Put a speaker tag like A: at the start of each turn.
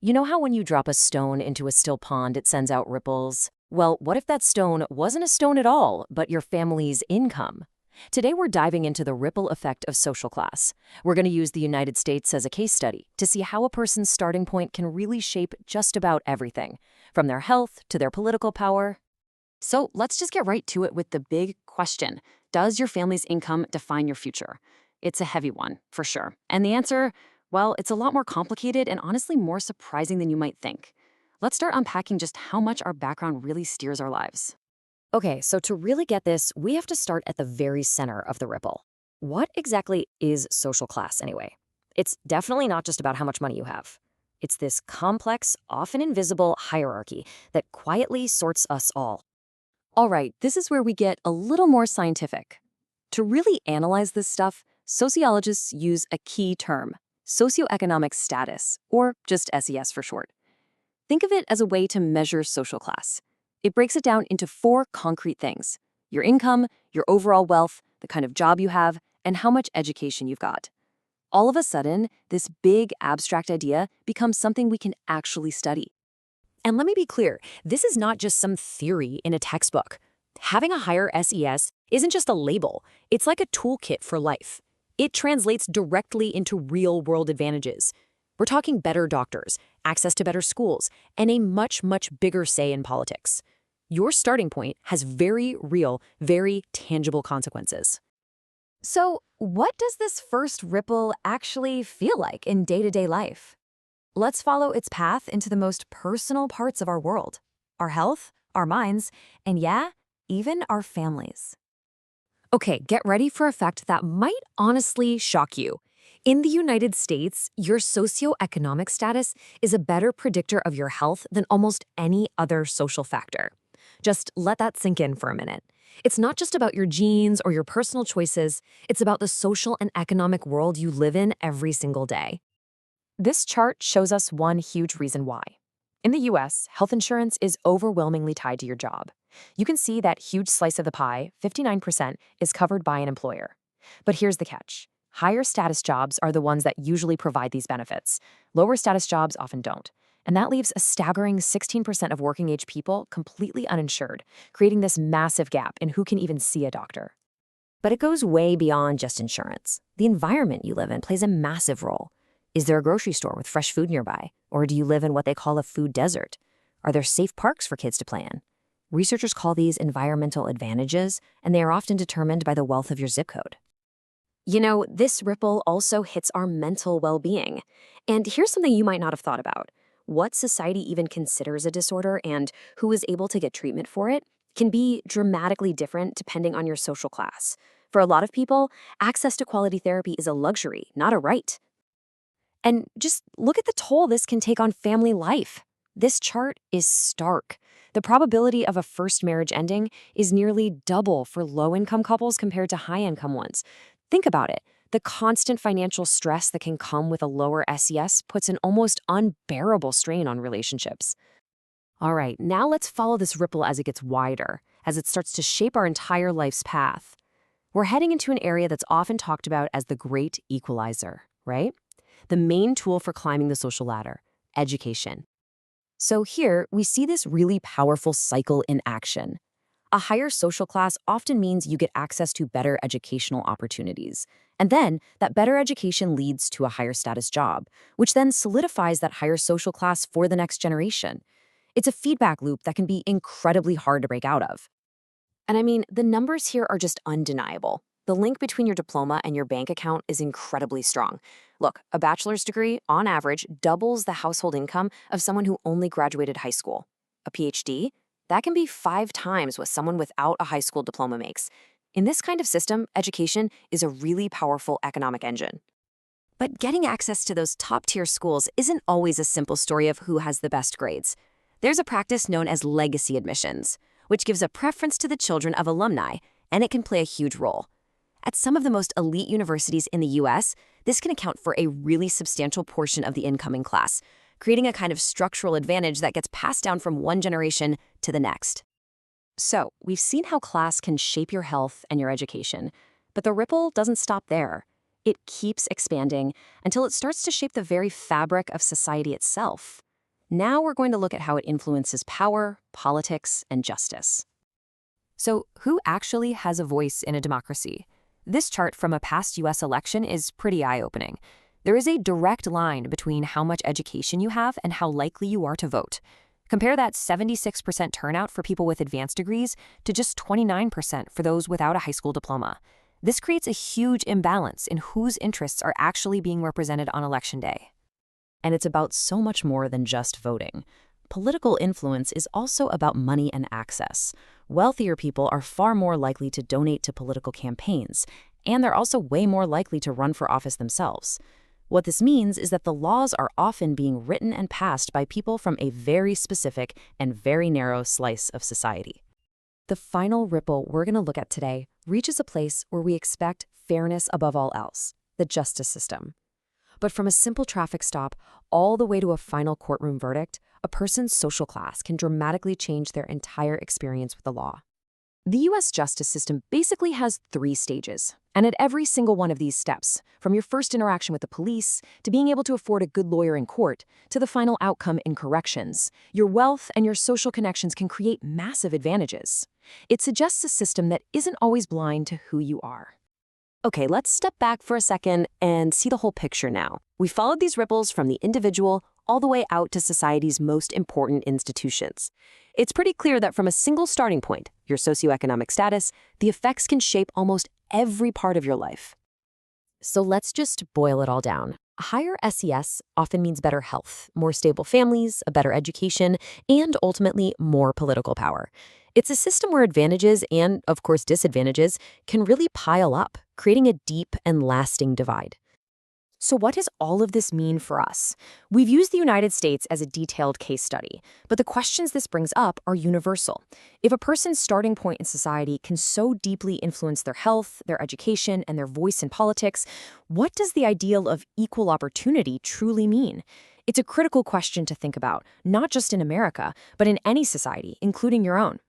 A: You know how when you drop a stone into a still pond, it sends out ripples? Well, what if that stone wasn't a stone at all, but your family's income? Today, we're diving into the ripple effect of social class. We're going to use the United States as a case study to see how a person's starting point can really shape just about everything, from their health to their political power.
B: So let's just get right to it with the big question. Does your family's income define your future? It's a heavy one, for sure. And the answer, well, it's a lot more complicated and honestly more surprising than you might think. Let's start unpacking just how much our background really steers our lives.
A: Okay, so to really get this, we have to start at the very center of the ripple. What exactly is social class anyway? It's definitely not just about how much money you have. It's this complex, often invisible hierarchy that quietly sorts us all.
B: All right, this is where we get a little more scientific. To really analyze this stuff, sociologists use a key term, socioeconomic status, or just SES for short. Think of it as a way to measure social class. It breaks it down into four concrete things: your income, your overall wealth, the kind of job you have, and how much education you've got. All of a sudden, this big abstract idea becomes something we can actually study.
A: And let me be clear, this is not just some theory in a textbook. Having a higher SES isn't just a label, it's like a toolkit for life. It translates directly into real-world advantages. We're talking better doctors, access to better schools, and a much, much bigger say in politics. Your starting point has very real, very tangible consequences. So, what does this first ripple actually feel like in day-to-day life? Let's follow its path into the most personal parts of our world: our health, our minds, and yeah, even our families. Okay, get ready for a fact that might honestly shock you. In the United States, your socioeconomic status is a better predictor of your health than almost any other social factor. Just let that sink in for a minute. It's not just about your genes or your personal choices, it's about the social and economic world you live in every single day. This chart shows us one huge reason why. In the US, health insurance is overwhelmingly tied to your job. You can see that huge slice of the pie, 59%, is covered by an employer. But here's the catch. Higher status jobs are the ones that usually provide these benefits. Lower status jobs often don't. And that leaves a staggering 16% of working age people completely uninsured, creating this massive gap in who can even see a doctor. But it goes way beyond just insurance. The environment you live in plays a massive role. Is there a grocery store with fresh food nearby? Or do you live in what they call a food desert? Are there safe parks for kids to play in? Researchers call these environmental advantages, and they are often determined by the wealth of your zip code. You know, this ripple also hits our mental well-being. And here's something you might not have thought about. What society even considers a disorder and who is able to get treatment for it can be dramatically different depending on your social class. For a lot of people, access to quality therapy is a luxury, not a right. And just look at the toll this can take on family life. This chart is stark. The probability of a first marriage ending is nearly double for low-income couples compared to high-income ones. Think about it. The constant financial stress that can come with a lower SES puts an almost unbearable strain on relationships. All right, now let's follow this ripple as it gets wider, as it starts to shape our entire life's path. We're heading into an area that's often talked about as the great equalizer, right? The main tool for climbing the social ladder: education. So here, we see this really powerful cycle in action. A higher social class often means you get access to better educational opportunities. And then, that better education leads to a higher status job, which then solidifies that higher social class for the next generation. It's a feedback loop that can be incredibly hard to break out of. And I mean, the numbers here are just undeniable. The link between your diploma and your bank account is incredibly strong. Look, a bachelor's degree, on average, doubles the household income of someone who only graduated high school. A PhD? That can be 5 times what someone without a high school diploma makes. In this kind of system, education is a really powerful economic engine. But getting access to those top-tier schools isn't always a simple story of who has the best grades. There's a practice known as legacy admissions, which gives a preference to the children of alumni, and it can play a huge role. At some of the most elite universities in the US, this can account for a really substantial portion of the incoming class, creating a kind of structural advantage that gets passed down from one generation to the next. So, we've seen how class can shape your health and your education, but the ripple doesn't stop there. It keeps expanding until it starts to shape the very fabric of society itself.
B: Now we're going to look at how it influences power, politics, and justice. So, who actually has a voice in a democracy? This chart from a past US election is pretty eye-opening. There is a direct line between how much education you have and how likely you are to vote. Compare that 76% turnout for people with advanced degrees to just 29% for those without a high school diploma. This creates a huge imbalance in whose interests are actually being represented on Election Day.
A: And it's about so much more than just voting. Political influence is also about money and access. Wealthier people are far more likely to donate to political campaigns, and they're also way more likely to run for office themselves. What this means is that the laws are often being written and passed by people from a very specific and very narrow slice of society.
B: The final ripple we're going to look at today reaches a place where we expect fairness above all else, the justice system. But from a simple traffic stop all the way to a final courtroom verdict, a person's social class can dramatically change their entire experience with the law. The U.S. justice system basically has 3 stages. And at every single one of these steps, from your first interaction with the police, to being able to afford a good lawyer in court, to the final outcome in corrections, your wealth and your social connections can create massive advantages. It suggests a system that isn't always blind to who you are. Okay, let's step back for a second and see the whole picture now. We followed these ripples from the individual all the way out to society's most important institutions. It's pretty clear that from a single starting point, your socioeconomic status, the effects can shape almost every part of your life.
A: So let's just boil it all down. A higher SES often means better health, more stable families, a better education, and ultimately more political power. It's a system where advantages and, of course, disadvantages can really pile up, creating a deep and lasting divide. So what does all of this mean for us? We've used the United States as a detailed case study, but the questions this brings up are universal. If a person's starting point in society can so deeply influence their health, their education, and their voice in politics, what does the ideal of equal opportunity truly mean? It's a critical question to think about, not just in America, but in any society, including your own.